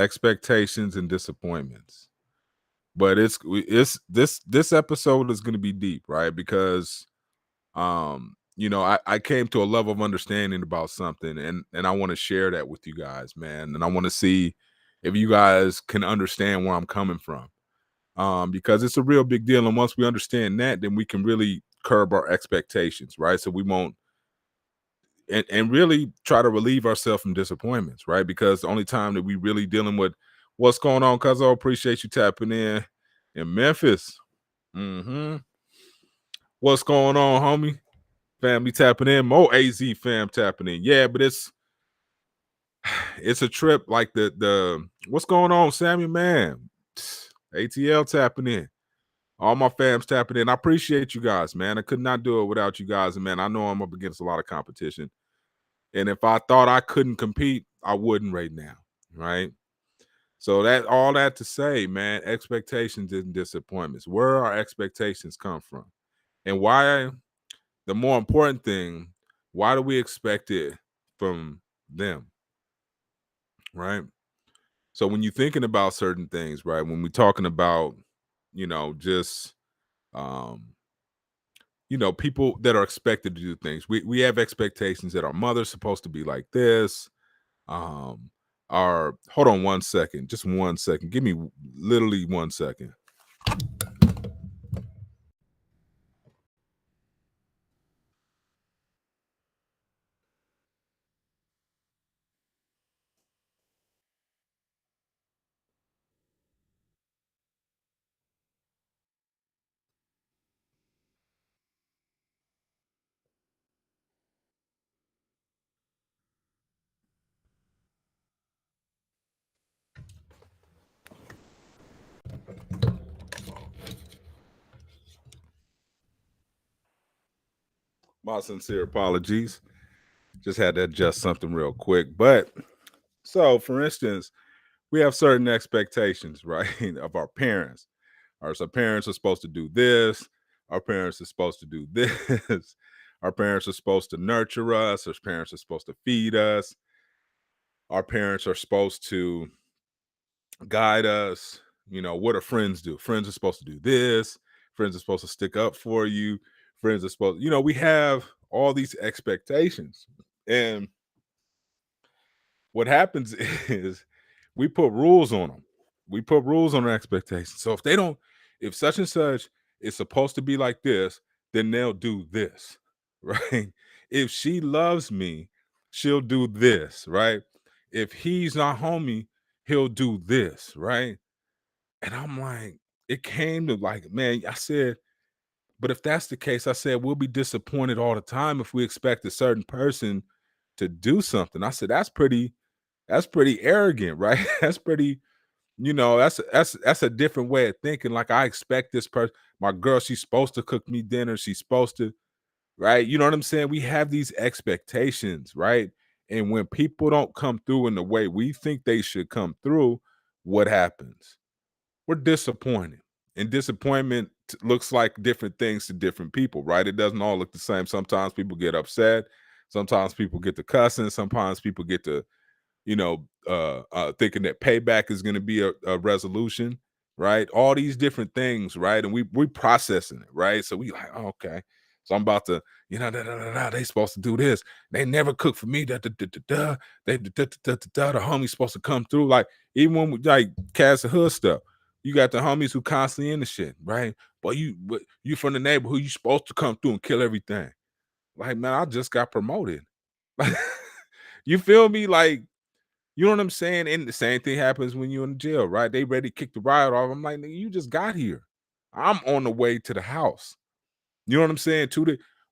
expectations and disappointments. But it's this episode is going to be deep, right? Because I came to a level of understanding about something, and I want to share that with you guys, man. And I want to see if you guys can understand where I'm coming from. Because it's a real big deal. And once we understand that, then we can really curb our expectations, right? So we won't and really try to relieve ourselves from disappointments, right? Because the only time that we really dealing with what's going on, cuz I appreciate you tapping in Memphis. Hmm. What's going on, homie? Family tapping in, more AZ fam tapping in. Yeah, but it's a trip like the what's going on, Sammy, man? ATL tapping in. All my fams tapping in. I appreciate you guys, man. I could not do it without you guys. And man, I know I'm up against a lot of competition. And if I thought I couldn't compete, I wouldn't right now. Right. So that all that to say, man, expectations and disappointments. Where our expectations come from. And why the more important thing, why do we expect it from them? Right. So when you're thinking about certain things, right? When we're talking about, just um people that are expected to do things. We have expectations that our mother's supposed to be like this. Um, our hold on one second, just 1 second. Give me literally 1 second. My sincere apologies. Just had to adjust something real quick. But so for instance, we have certain expectations, right, of our parents. Our parents are supposed to do this. Our parents are supposed to do this. Our parents are supposed to nurture us. Our parents are supposed to feed us. Our parents are supposed to guide us. What do friends do? Friends are supposed to do this. Friends are supposed to stick up for you. Friends are supposed, we have all these expectations. And what happens is we put rules on them. We put rules on their expectations. So if such and such is supposed to be like this, then they'll do this, right? If she loves me, she'll do this, right? If he's not homie, he'll do this, right? And I'm like, it came to like, man, I said, but if that's the case, I said, we'll be disappointed all the time if we expect a certain person to do something. I said, that's pretty arrogant, right? That's pretty, that's a different way of thinking. Like I expect this person, my girl, she's supposed to cook me dinner. She's supposed to, right? You know what I'm saying? We have these expectations, right? And when people don't come through in the way we think they should come through, what happens? We're disappointed. And disappointment looks like different things to different people, right? It doesn't all look the same. Sometimes people get upset. Sometimes people get to cussing. Sometimes people get to thinking that payback is going to be a resolution, right? All these different things, right? And we processing it, right? So we like, oh, okay. So I'm about to, they supposed to do this. They never cook for me. They the homie's supposed to come through. Like even when we like cast the hood stuff, you got the homies who constantly in the shit, right? But you from the neighborhood, you supposed to come through and kill everything. Like, man, I just got promoted. You feel me? Like, you know what I'm saying? And the same thing happens when you're in jail, right? They ready to kick the riot off. I'm like, nigga, you just got here. I'm on the way to the house. You know what I'm saying?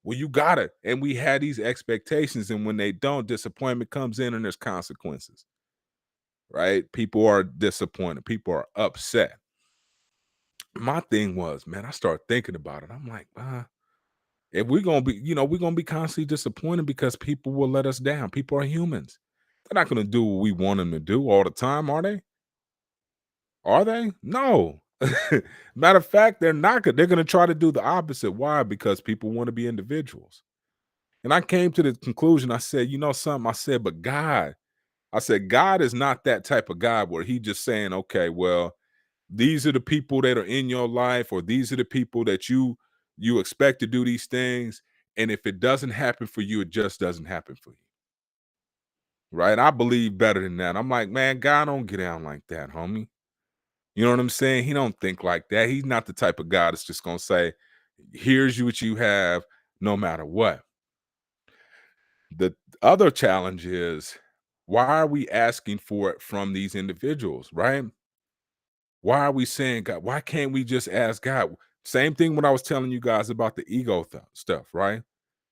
Well, you got it. And we had these expectations, and when they don't, disappointment comes in and there's consequences, right? People are disappointed. People are upset. My thing was, man, I started thinking about it. I'm like, if we're gonna be, we're gonna be constantly disappointed because people will let us down. People are humans. They're not gonna do what we want them to do all the time, are they? Are they? No. Matter of fact, they're not good. They're going to try to do the opposite. Why? Because people want to be individuals. And I came to the conclusion. I said, you know something? I said, but God I said, God is not that type of God where he just saying, okay, well, these are the people that are in your life, or these are the people that you expect to do these things. And if it doesn't happen for you, it just doesn't happen for you. Right. I believe better than that. I'm like, man, God don't get down like that, homie. You know what I'm saying? He don't think like that. He's not the type of God that's just gonna say, here's what you have, no matter what. The other challenge is, why are we asking for it from these individuals, right? Why are we saying, God, why can't we just ask God? Same thing when I was telling you guys about the ego stuff, right?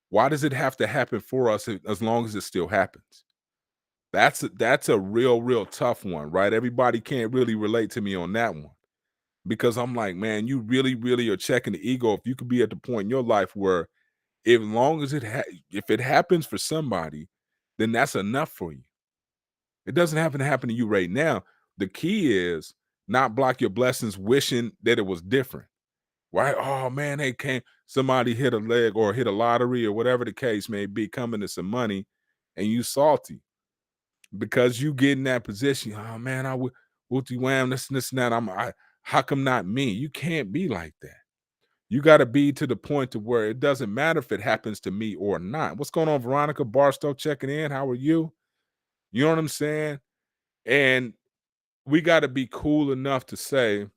Why does it have to happen for us as long as it still happens? That's a real tough one, right? Everybody can't really relate to me on that one, because I'm like, man, you really are checking the ego. If you could be at the point in your life where, if long as if it happens for somebody, then that's enough for you. It doesn't happen to happen to you right now. The key is not block your blessings wishing that it was different, right? Oh man, they came, somebody hit a leg or hit a lottery or whatever the case may be, coming to some money, and you salty because you get in that position. Oh man, I would wham this and that. How come not me? You can't be like that. You got to be to the point to where it doesn't matter if it happens to me or not. What's going on, Veronica Barstow checking in? How are you? You know what I'm saying? And we got to be cool enough to say,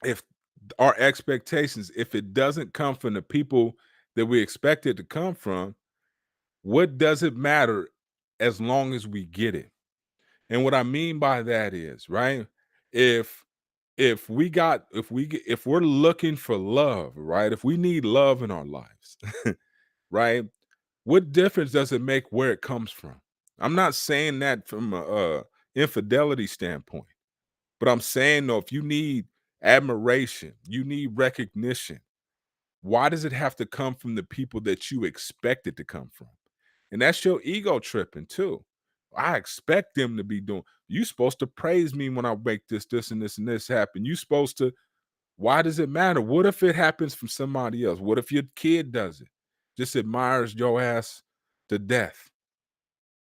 if our expectations, if it doesn't come from the people that we expect it to come from, what does it matter as long as we get it? And what I mean by that is, right? If if we're looking for love, right? If we need love in our lives, right? What difference does it make where it comes from? I'm not saying that from a infidelity standpoint. But I'm saying, though, if you need admiration, you need recognition, why does it have to come from the people that you expect it to come from? And that's your ego tripping too. I expect them to be doing. You supposed to praise me when I make this, and this happen. You supposed to. Why does it matter? What if it happens from somebody else? What if your kid does it? Just admires your ass to death.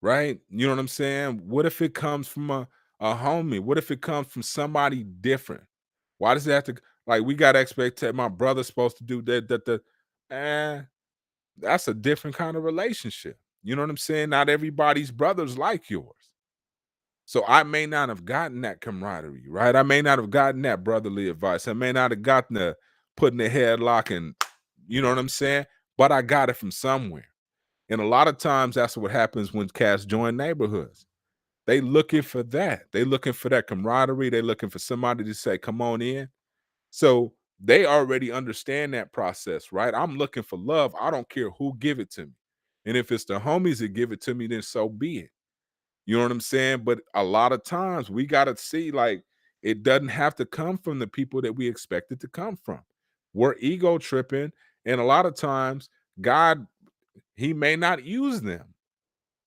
Right? You know what I'm saying? What if it comes from a homie? What if it comes from somebody different? Why does it have to, like, we got expectation? My brother's supposed to do that. Eh, that's a different kind of relationship. You know what I'm saying? Not everybody's brother's like yours. So I may not have gotten that camaraderie, right? I may not have gotten that brotherly advice. I may not have gotten the putting the headlock and, you know what I'm saying? But I got it from somewhere. And a lot of times that's what happens when cats join neighborhoods. They looking for that. They looking for that camaraderie. They looking for somebody to say, come on in. So they already understand that process, right? I'm looking for love. I don't care who give it to me. And if it's the homies that give it to me, then so be it. You know what I'm saying? But a lot of times we got to see, like, it doesn't have to come from the people that we expect it to come from. We're ego tripping. And a lot of times God, he may not use them.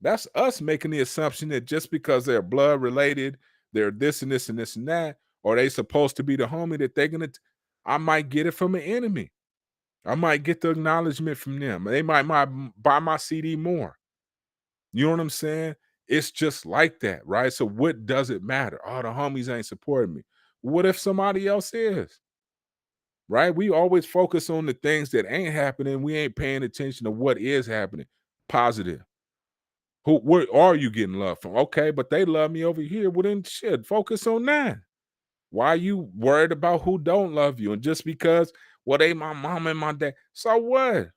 That's us making the assumption that just because they're blood related, they're this and this and this and that, or they supposed to be the homie, that they're gonna. I might get it from an enemy. I might get the acknowledgement from them. They might buy my CD more. You know what I'm saying? It's just like that, right? So what does it matter? Oh, the homies ain't supporting me. What if somebody else is? Right? We always focus on the things that ain't happening. We ain't paying attention to what is happening. Positive. Where are you getting love from? Okay, but they love me over here. Well, then shit, focus on that. Why are you worried about who don't love you? And just because, well, they my mom and my dad. So what?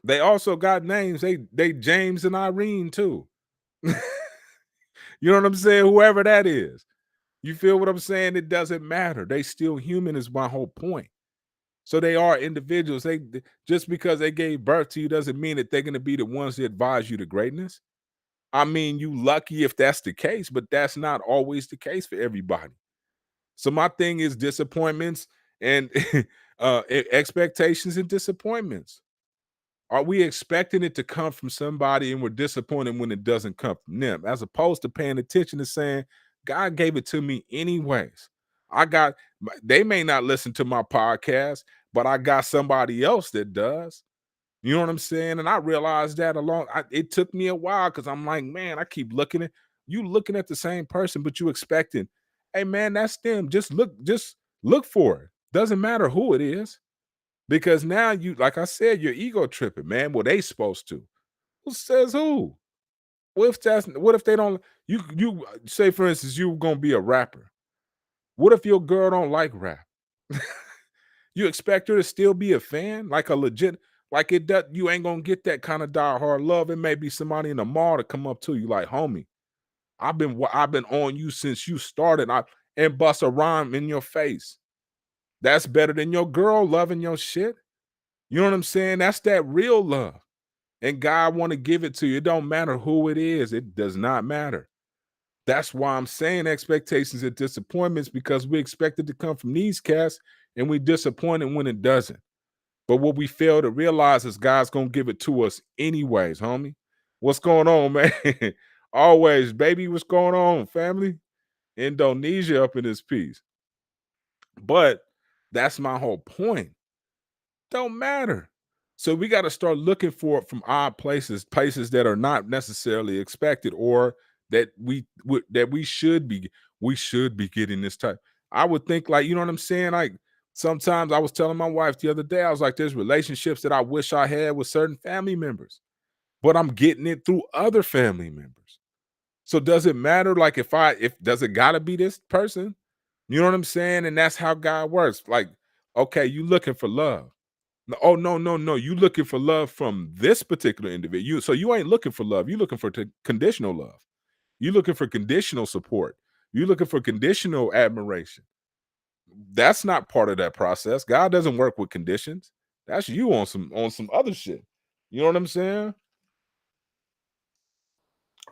They also got names. They James and Irene too. You know what I'm saying? Whoever that is. You feel what I'm saying? It doesn't matter. They still human is my whole point. So they are individuals. Just because they gave birth to you doesn't mean that they're going to be the ones that advise you to greatness. I mean, you lucky if that's the case, but that's not always the case for everybody. So my thing is disappointments and expectations and disappointments. Are we expecting it to come from somebody and we're disappointed when it doesn't come from them, as opposed to paying attention and saying, God gave it to me anyways. They may not listen to my podcast, but I got somebody else that does. You know what I'm saying? And I realized that it took me a while because I'm like, man, I keep looking at you looking at the same person, but you expecting, hey man, that's them. Just look for it. Doesn't matter who it is. Because now you, like I said, your ego tripping, man. Well, they supposed to. Who says who? What if they don't you say for instance, you gonna be a rapper. What if your girl don't like rap? You expect her to still be a fan? Like a legit, like it does, you ain't gonna get that kind of diehard love. It may be somebody in the mall to come up to you like, homie, I've been on you since you started. And bust a rhyme in your face. That's better than your girl loving your shit. You know what I'm saying? That's that real love. And God want to give it to you. It don't matter who it is. It does not matter. That's why I'm saying expectations and disappointments, because we expect it to come from these cats and we disappointed when it doesn't. But what we fail to realize is God's gonna give it to us anyways, homie. What's going on, man? Always, baby. What's going on, family? Indonesia up in this piece. But that's my whole point. Don't matter. So we got to start looking for it from odd places, places that are not necessarily expected, or that we should be getting this type. I would think, like, you know what I'm saying? Like sometimes I was telling my wife the other day, I was like, there's relationships that I wish I had with certain family members, but I'm getting it through other family members. So does it matter? Like if does it gotta be this person? You know what I'm saying? And that's how God works. Like, okay, you looking for love. Oh, no, no, no. You looking for love from this particular individual. So you ain't looking for love. You looking for conditional love. You looking for conditional support. You looking for conditional admiration. That's not part of that process. God doesn't work with conditions. That's you on some other shit. You know what I'm saying?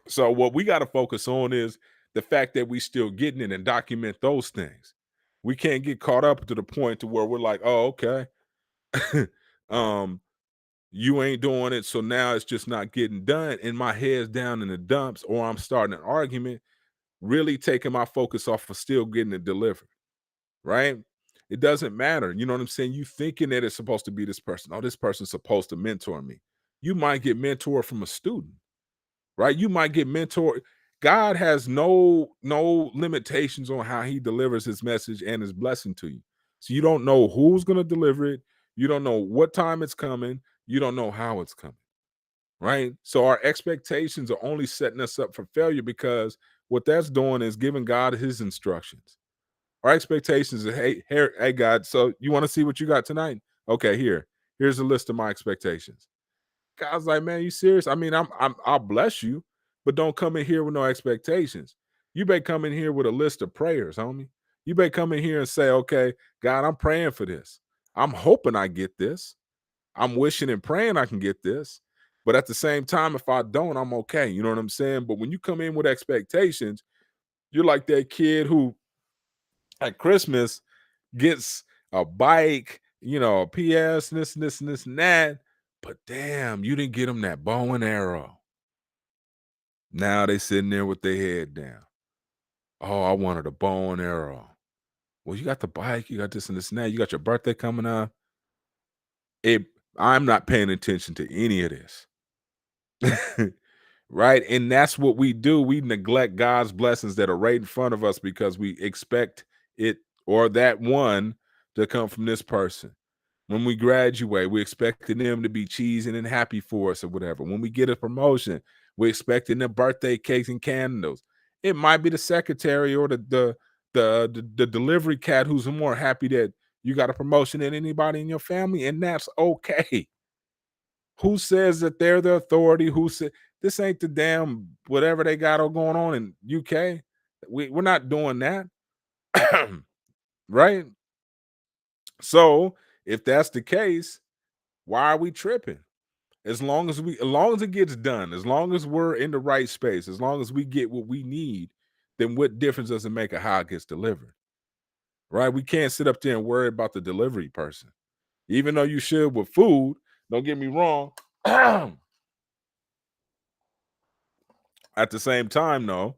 So what we got to focus on is the fact that we still getting it and document those things. We can't get caught up to the point to where we're like, oh, okay. um you ain't doing it, so now it's just not getting done, and my head's down in the dumps, or I'm starting an argument, really taking my focus off of still getting it delivered, right? It doesn't matter. You know what I'm saying? You thinking that it's supposed to be this person. Oh, this person's supposed to mentor me. You might get mentored from a student, right? You might get mentored. God has no limitations on how he delivers his message and his blessing to you. So you don't know who's going to deliver it. You don't know what time it's coming. You don't know how it's coming, right? So our expectations are only setting us up for failure, because what that's doing is giving God his instructions. Our expectations are, hey, here, hey, God, so you want to see what you got tonight? Okay, here's a list of my expectations. God's like, man, you serious? I mean, I'll bless you, but don't come in here with no expectations. You better come in here with a list of prayers, homie. You better come in here and say, okay, God, I'm praying for this. I'm hoping I get this. I'm wishing and praying I can get this. But at the same time, if I don't, I'm okay. You know what I'm saying? But when you come in with expectations, you're like that kid who at Christmas gets a bike, you know, a PS, this, and that. But damn, you didn't get them that bow and arrow. Now they sitting there with their head down. Oh, I wanted a bow and arrow. Well, you got the bike, you got this and this and that. You got your birthday coming up. It, I'm not paying attention to any of this. Right? And that's what we do. We neglect God's blessings that are right in front of us because we expect it, or that one, to come from this person. When we graduate, we expecting them to be cheesing and happy for us or whatever. When we get a promotion, we expecting the birthday cakes and candles. It might be the secretary or the delivery cat who's more happy that you got a promotion than anybody in your family, and that's okay. Who says that they're the authority? Who said this ain't the damn whatever they got going on in UK? We're not doing that. Right? So if that's the case, why are we tripping? As long as it gets done, as long as we're in the right space, as long as we get what we need, then what difference does it make of how it gets delivered? Right? We can't sit up there and worry about the delivery person. Even though you should with food, don't get me wrong. At the same time, though,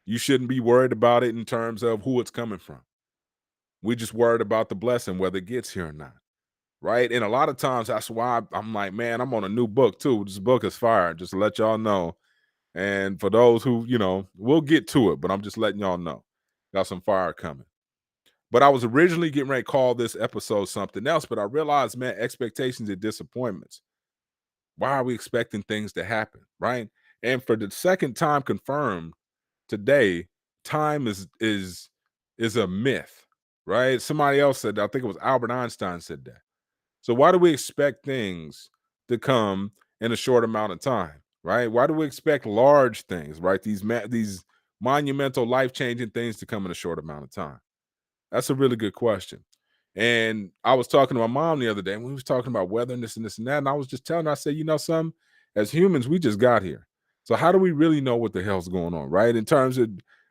you shouldn't be worried about it in terms of who it's coming from. We just worried about the blessing, whether it gets here or not. right? And a lot of times that's why I'm like, man, I'm on a new book too. This book is fire, just to let y'all know. And for those who, we'll get to it, but I'm just letting y'all know. Got some fire coming. But I was originally getting ready to call this episode something else, but I realized, man, expectations and disappointments. Why are we expecting things to happen, right? And for the second time confirmed today, time is a myth, right? Somebody else said that. I think it was Albert Einstein said that. So why do we expect things to come in a short amount of time, right? Why do we expect large things, right? These monumental, life-changing things to come in a short amount of time? That's a really good question. And I was talking to my mom the other day, and we was talking about weather and this and that. And I was just telling her, I said, some as humans, we just got here. So how do we really know what the hell's going on, right? In terms of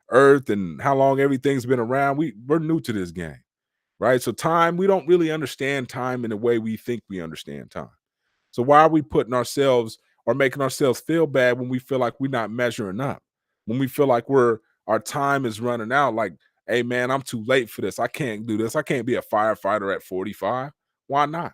Earth and how long everything's been around, we're new to this game, right? So time, we don't really understand time in the way we think we understand time. So why are we putting ourselves or making ourselves feel bad when we feel like we're not measuring up? When we feel like our time is running out, like, hey man, I'm too late for this. I can't do this. I can't be a firefighter at 45. Why not?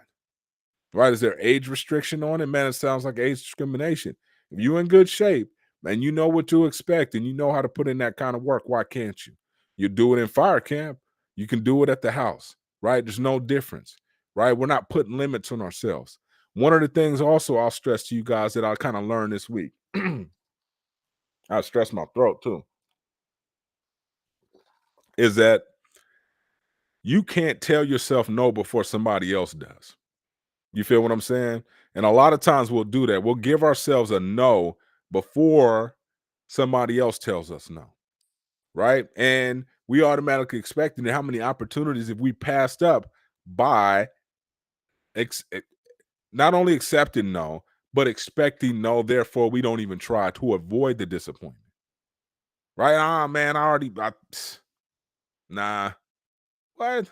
Right? Is there age restriction on it? Man, it sounds like age discrimination. If you're in good shape and you know what to expect and you know how to put in that kind of work, why can't you? You do it in fire camp. You can do it at the house, right? There's no difference, right? We're not putting limits on ourselves. One of the things also I'll stress to you guys that I kind of learned this week. I stress my throat too, is that you can't tell yourself no before somebody else does. You feel what I'm saying? And a lot of times we'll do that. We'll give ourselves a no before somebody else tells us no, right? And we automatically expecting how many opportunities if we passed up by ex- eh, not only accepting no, but expecting no. Therefore, we don't even try to avoid the disappointment, right? Ah, man, nah. What?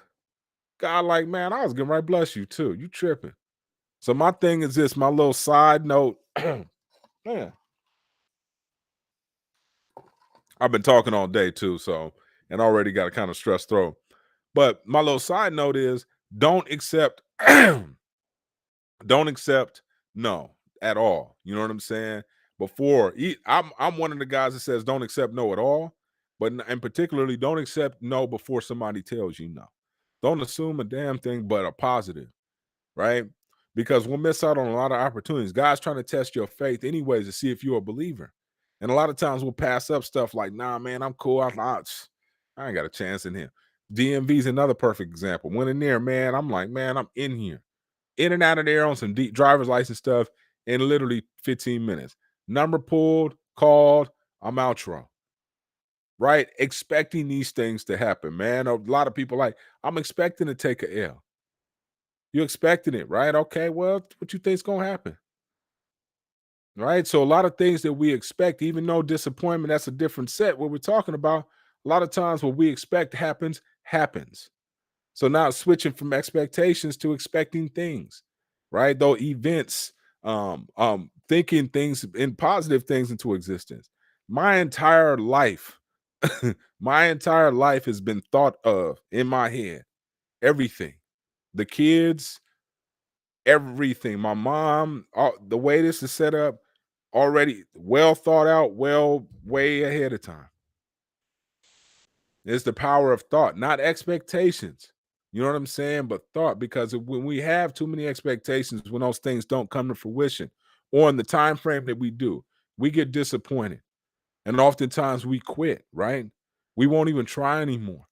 God, like, man, I was gonna right bless you too. You tripping. So my thing is this, my little side note, man, I've been talking all day too, so and already got a kind of stressed throat. But my little side note is don't accept don't accept no at all. You know what I'm saying? I'm one of the guys that says don't accept no at all, but and particularly don't accept no before somebody tells you no. Don't assume a damn thing but a positive, right? Because we'll miss out on a lot of opportunities. God's trying to test your faith anyways to see if you're a believer. And a lot of times we'll pass up stuff like, nah, man, I'm cool. I ain't got a chance in here. DMV is another perfect example. Went in there, man. I'm like, man, I'm in here. In and out of there on some deep driver's license stuff in literally 15 minutes. Number pulled, called, I'm outro. Right? Expecting these things to happen, man. A lot of people like, I'm expecting to take a L. You expecting it, right? Okay, well, what you think's gonna happen? Right. So a lot of things that we expect, even though disappointment, that's a different set. What we're talking about, a lot of times what we expect happens. So now switching from expectations to expecting things, right? Though events, thinking things and positive things into existence. My entire life, my entire life has been thought of in my head. Everything, the kids, everything. My mom, the way this is set up, already well thought out, well, way ahead of time. It's the power of thought, not expectations. You know what I'm saying? But thought, because when we have too many expectations, when those things don't come to fruition, or in the time frame that we do, we get disappointed. And oftentimes we quit, right? We won't even try anymore.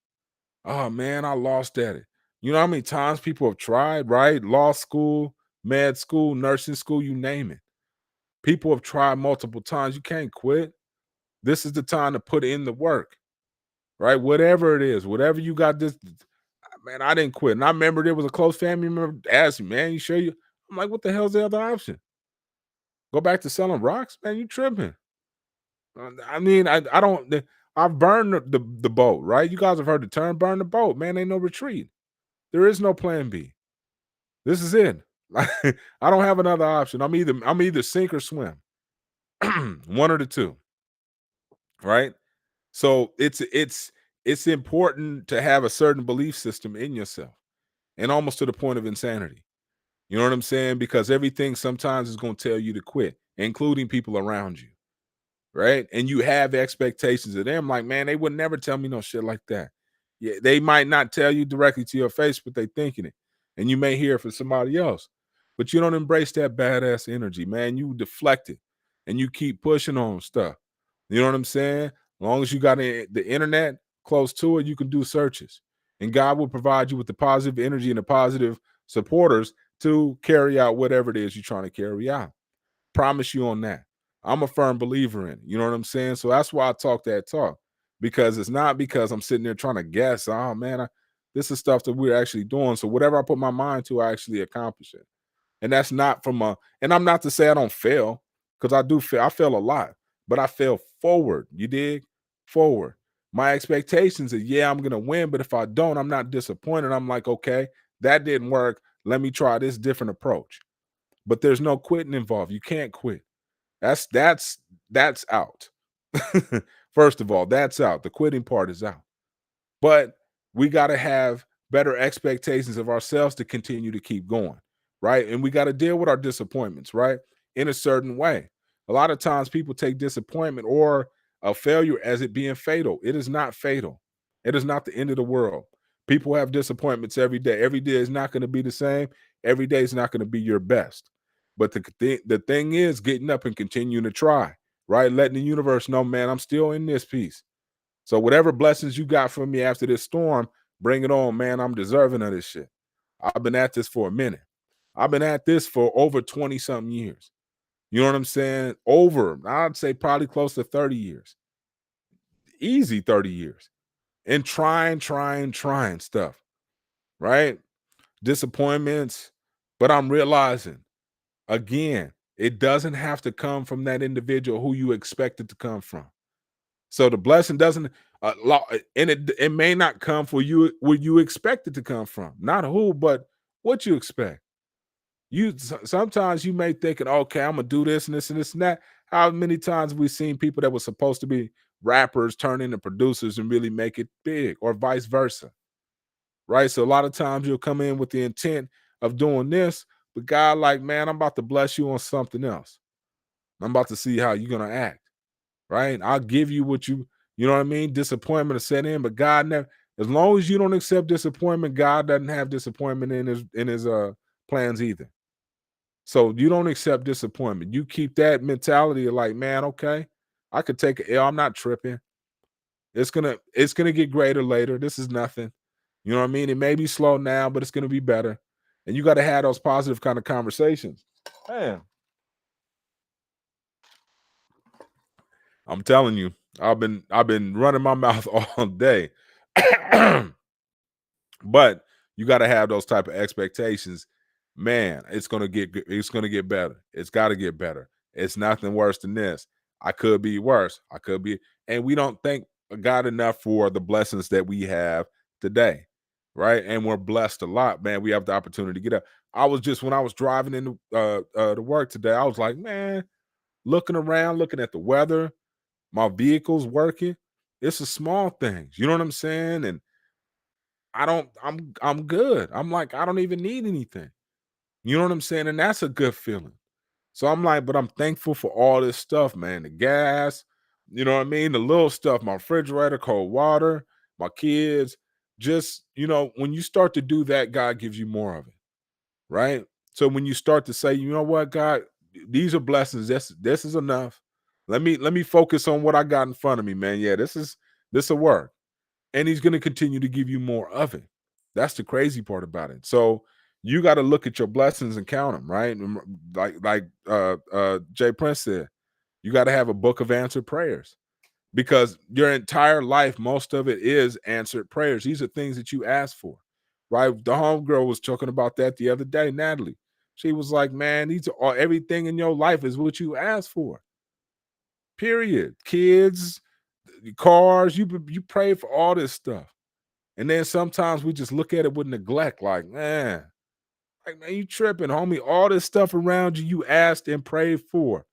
Oh man, I lost at it. You know how many times people have tried, right? Law school, med school, nursing school, you name it. People have tried multiple times. You can't quit. This is the time to put in the work, right? Whatever it is, whatever you got this, man, I didn't quit. And I remember there was a close family member asked me, man, you sure you? I'm like, what the hell's the other option? Go back to selling rocks? Man, you tripping. I mean, I don't, I've burned the boat, right? You guys have heard the term burn the boat, man. Ain't no retreat. There is no plan B. This is it. I don't have another option. I'm either sink or swim. One or the two, right? So it's important to have a certain belief system in yourself, and almost to the point of insanity. You know what I'm saying? Because everything sometimes is going to tell you to quit, including people around you, right? And you have expectations of them. Like, man, they would never tell me no shit like that. Yeah, they might not tell you directly to your face, but they thinking it. And you may hear it from somebody else. But you don't embrace that badass energy, man. You deflect it and you keep pushing on stuff. You know what I'm saying? As long as you got the internet close to it, you can do searches. And God will provide you with the positive energy and the positive supporters to carry out whatever it is you're trying to carry out. Promise you on that. I'm a firm believer in it. You know what I'm saying? So that's why I talk that talk, because it's not because I'm sitting there trying to guess. Oh man, this is stuff that we're actually doing. So whatever I put my mind to, I actually accomplish it. And that's not from a. And I'm not to say I don't fail, because I do fail. I fail a lot, but I fail forward. You dig? Forward. My expectations is, yeah, I'm gonna win, but if I don't, I'm not disappointed. I'm like, okay, that didn't work. Let me try this different approach. But there's no quitting involved. You can't quit. That's out. First of all, that's out. The quitting part is out. But we got to have better expectations of ourselves to continue to keep going, right? And we got to deal with our disappointments, right? In a certain way. A lot of times people take disappointment or a failure as it being fatal. It is not fatal. It is not the end of the world. People have disappointments every day. Every day is not going to be the same. Every day is not going to be your best. But the thing is getting up and continuing to try, right? Letting the universe know, man, I'm still in this piece. So whatever blessings you got from me after this storm, bring it on, man. I'm deserving of this shit. I've been at this for a minute. I've been at this for over 20 something years. You know what I'm saying? Over, I'd say probably close to 30 years. Easy 30 years. And trying stuff, right? Disappointments. But I'm realizing again, it doesn't have to come from that individual who you expect it to come from. So the blessing doesn't, and it may not come for you where you expect it to come from. Not who, but what you expect. Sometimes you may think, okay, I'm gonna do this and this and this and that. How many times have we seen people that were supposed to be rappers turn into producers and really make it big, or vice versa, right? So a lot of times you'll come in with the intent of doing this, but God, like, man, I'm about to bless you on something else. I'm about to see how you're gonna act, right? I'll give you what you know what I mean? Disappointment to set in, but God never, as long as you don't accept disappointment, God doesn't have disappointment in his plans either. So you don't accept disappointment. You keep that mentality of like, man, okay, I could take it. I'm not tripping. It's gonna get greater later. This is nothing. You know what I mean? It may be slow now, but it's gonna be better. And you got to have those positive kind of conversations. Man, I'm telling you, I've been running my mouth all day. But you got to have those type of expectations. Man, it's gonna get better. It's got to get better. It's nothing worse than this. I could be worse. I could be, and we don't thank God enough for the blessings that we have today, right? And we're blessed a lot, man. We have the opportunity to get up. I was just, when I was driving into to work today, I was like, man, looking around, looking at the weather, my vehicle's working. It's the small things, you know what I'm saying? And I'm good. I'm like, I don't even need anything. You know what I'm saying? And that's a good feeling. So I'm like, but I'm thankful for all this stuff, man. The gas, you know what I mean? The little stuff, my refrigerator, cold water, my kids. Just, when you start to do that, God gives you more of it, right? So when you start to say, you know what, God, these are blessings. This is enough. Let me focus on what I got in front of me, man. Yeah, this will work. And he's going to continue to give you more of it. That's the crazy part about it. So you got to look at your blessings and count them, right? Like Jay Prince said, you got to have a book of answered prayers, because your entire life, most of it is answered prayers. These are things that you asked for, right? The homegirl was talking about that the other day, Natalie. She was like, man, these are everything in your life is what you asked for. Period. Kids, cars, you pray for all this stuff. And then sometimes we just look at it with neglect, like man, you tripping, homie. All this stuff around you, you asked and prayed for.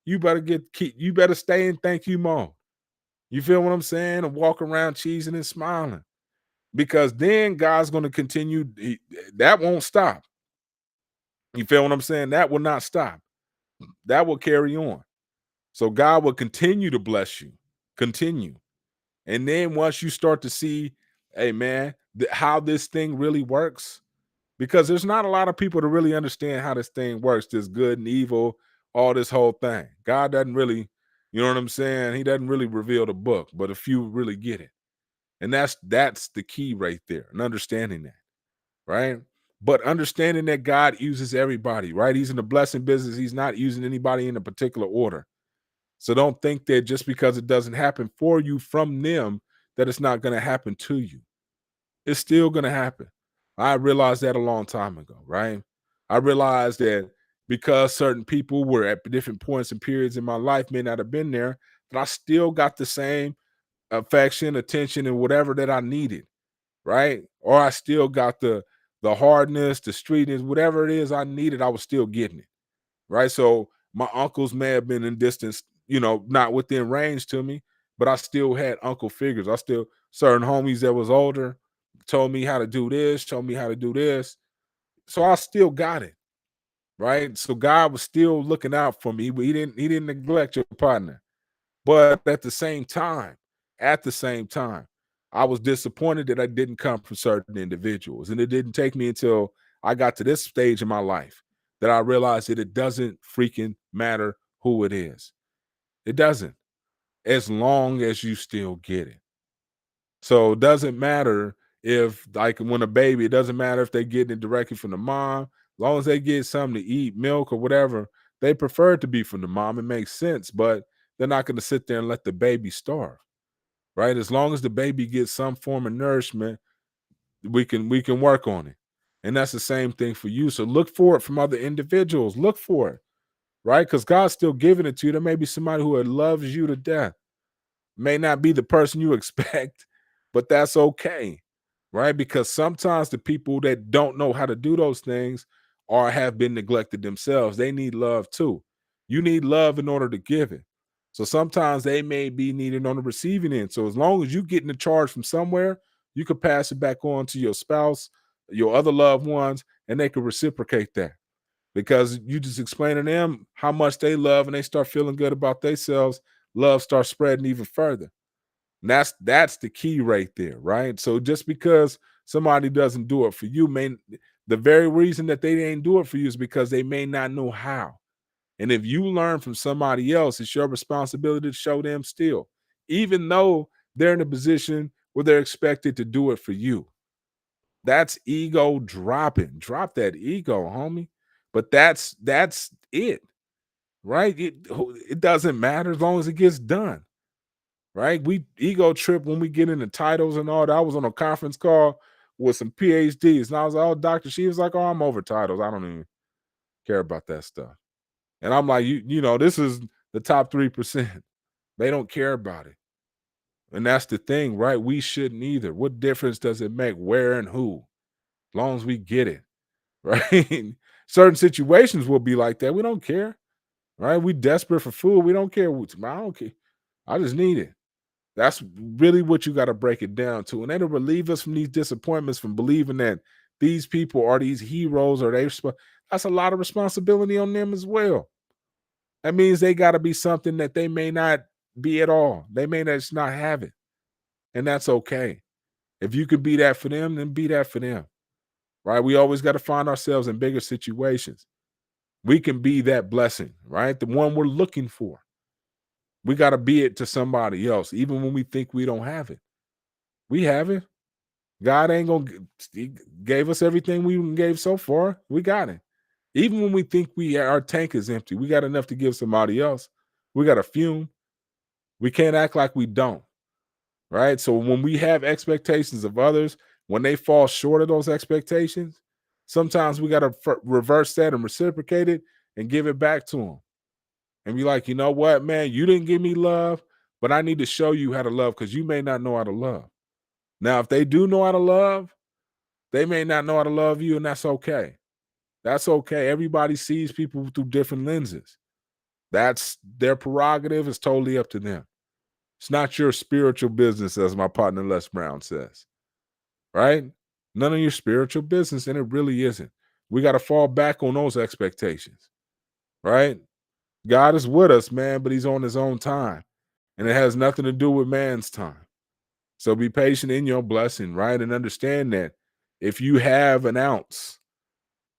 You better stay in thank you mode. You feel what I'm saying? And walk around cheesing and smiling. Because then God's going to continue. That won't stop. You feel what I'm saying? That will not stop. That will carry on. So God will continue to bless you. Continue. And then once you start to see, hey man, how this thing really works, because there's not a lot of people to really understand how this thing works, this good and evil, all this whole thing. God doesn't really, you know what I'm saying? He doesn't really reveal the book, but a few really get it. And that's the key right there, and understanding that, right? But understanding that God uses everybody, right? He's in the blessing business. He's not using anybody in a particular order. So don't think that just because it doesn't happen for you from them, that it's not going to happen to you. It's still going to happen. I realized that a long time ago, right? I realized that because certain people were at different points and periods in my life may not have been there, but I still got the same affection, attention, and whatever that I needed, right? Or I still got the hardness, the streetness, whatever it is I needed, I was still getting it, right? So my uncles may have been in distance, not within range to me, but I still had uncle figures. I still certain homies that was older told me how to do this, told me how to do this. So I still got it, right? So God was still looking out for me, but he didn't neglect your partner. But at the same time, I was disappointed that I didn't come from certain individuals. And it didn't take me until I got to this stage in my life that I realized that it doesn't freaking matter who it is. It doesn't, as long as you still get it. So it doesn't matter if, like, when a baby, it doesn't matter if they get it directly from the mom. As long as they get something to eat, milk or whatever, they prefer it to be from the mom. It makes sense, but they're not going to sit there and let the baby starve, right? As long as the baby gets some form of nourishment, we can work on it. And that's the same thing for you. So look for it from other individuals. Look for it, right? Because God's still giving it to you. There may be somebody who loves you to death. May not be the person you expect, but that's okay, right? Because sometimes the people that don't know how to do those things or have been neglected themselves, they need love too. You need love in order to give it. So sometimes they may be needed on the receiving end. So as long as you getting the charge from somewhere, you could pass it back on to your spouse, your other loved ones, and they can reciprocate that because you just explain to them how much they love and they start feeling good about themselves. Love starts spreading even further. And that's the key right there, right? So just because somebody doesn't do it for you, may the very reason that they didn't do it for you is because they may not know how. And if you learn from somebody else, it's your responsibility to show them still, even though they're in a position where they're expected to do it for you. That's ego dropping. Drop that ego, homie. But that's it, right? It doesn't matter as long as it gets done, right? We ego trip when we get into titles and all that. I was on a conference call with some PhDs, and I was like, "Oh, doctor," she was like, "Oh, I'm over titles. I don't even care about that stuff." And I'm like, this is the top 3%. They don't care about it. And that's the thing, right? We shouldn't either. What difference does it make where and who? As long as we get it, right? Certain situations will be like that. We don't care, right? We desperate for food. We don't care. I don't care. I just need it. That's really what you got to break it down to. And that'll relieve us from these disappointments, from believing that these people are these heroes or that's a lot of responsibility on them as well. That means they got to be something that they may not be at all. They may just not have it. And that's okay. If you could be that for them, then be that for them. Right? We always got to find ourselves in bigger situations. We can be that blessing, right? The one we're looking for. We got to be it to somebody else, even when we think we don't have it. We have it. God ain't gonna. He gave us everything we gave so far. We got it. Even when we think our tank is empty, we got enough to give somebody else. We got a fume. We can't act like we don't. Right. So when we have expectations of others, when they fall short of those expectations, sometimes we got to reverse that and reciprocate it and give it back to them. And be like, you know what, man, you didn't give me love, but I need to show you how to love because you may not know how to love. Now, if they do know how to love, they may not know how to love you, and that's okay. That's okay. Everybody sees people through different lenses. That's their prerogative. It's totally up to them. It's not your spiritual business, as my partner Les Brown says, right? None of your spiritual business, and it really isn't. We got to fall back on those expectations, right? God is with us, man, but he's on his own time. And it has nothing to do with man's time. So be patient in your blessing, right? And understand that if you have an ounce,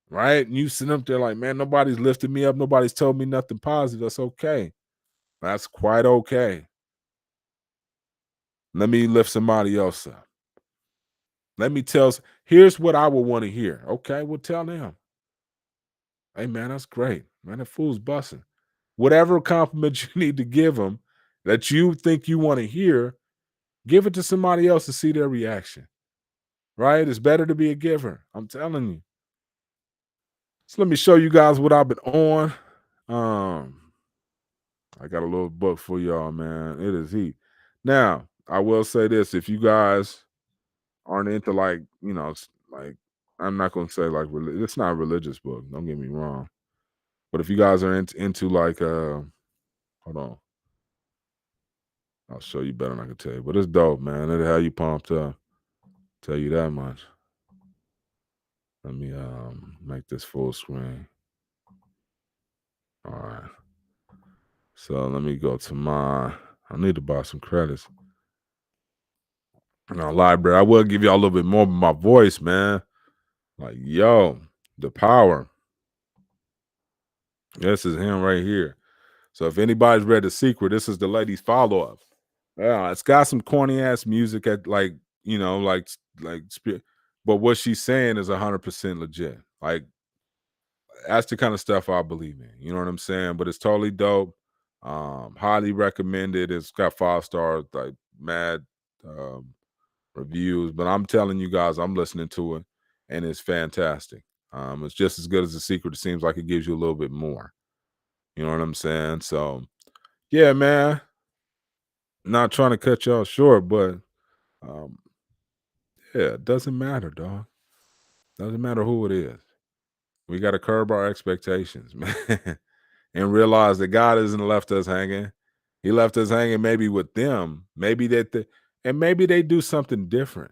right, and you sit up there like, man, nobody's lifted me up, nobody's told me nothing positive, that's okay. That's quite okay. Let me lift somebody else up. Let me tell, here's what I would want to hear. Okay, well, tell them. Hey, man, that's great. Man, that fool's busting. Whatever compliment you need to give them that you think you want to hear, give it to somebody else to see their reaction, right? It's better to be a giver. I'm telling you. So let me show you guys what I've been on. I got a little book for y'all, man. It is heat. Now, I will say this: if you guys aren't into like, like I'm not gonna say like it's not a religious book. Don't get me wrong, but if you guys are into like, hold on, I'll show you better than I can tell you. But it's dope, man. It'll have you pumped up. Tell you that much. Let me make this full screen. All right. So let me go to I need to buy some credits. Now, library. I will give y'all a little bit more of my voice, man. Like, yo, the power. This is him right here. So if anybody's read The Secret, this is the lady's follow-up. Yeah, it's got some corny ass music at like, but what she's saying is 100% legit. Like, that's the kind of stuff I believe in. You know what I'm saying? But it's totally dope. Highly recommended. It's got 5 stars, like mad reviews. But I'm telling you guys, I'm listening to it, and it's fantastic. It's just as good as The Secret. It seems like it gives you a little bit more. You know what I'm saying? So, yeah, man. Not trying to cut y'all short, but um, yeah, it doesn't matter, dog. Doesn't matter who it is. We got to curb our expectations, man, and realize that God hasn't left us hanging. He left us hanging maybe with them. Maybe and maybe they do something different.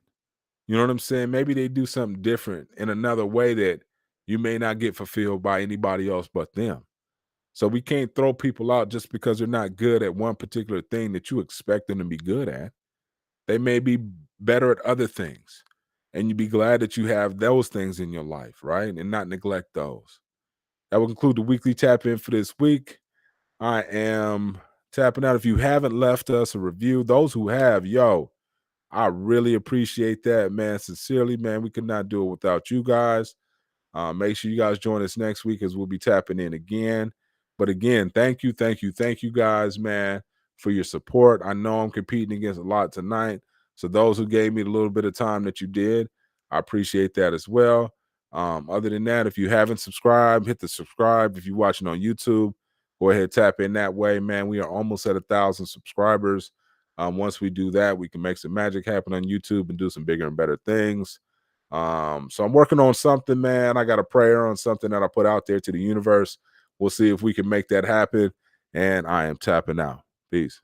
You know what I'm saying? Maybe they do something different in another way that you may not get fulfilled by anybody else but them. So we can't throw people out just because they're not good at one particular thing that you expect them to be good at. They may be better at other things. And you'd be glad that you have those things in your life, right? And not neglect those. That will conclude the weekly tap in for this week. I am tapping out. If you haven't left us a review, those who have, yo, I really appreciate that, man. Sincerely, man. We could not do it without you guys. Make sure you guys join us next week as we'll be tapping in again. But again, thank you guys, man, for your support. I know I'm competing against a lot tonight. So those who gave me the little bit of time that you did, I appreciate that as well. Other than that, if you haven't subscribed, hit the subscribe. If you're watching on YouTube, go ahead, tap in that way, man. We are almost at 1,000 subscribers. Once we do that, we can make some magic happen on YouTube and do some bigger and better things. So I'm working on something, man. I got a prayer on something that I put out there to the universe. We'll see if we can make that happen. And I am tapping out. Peace.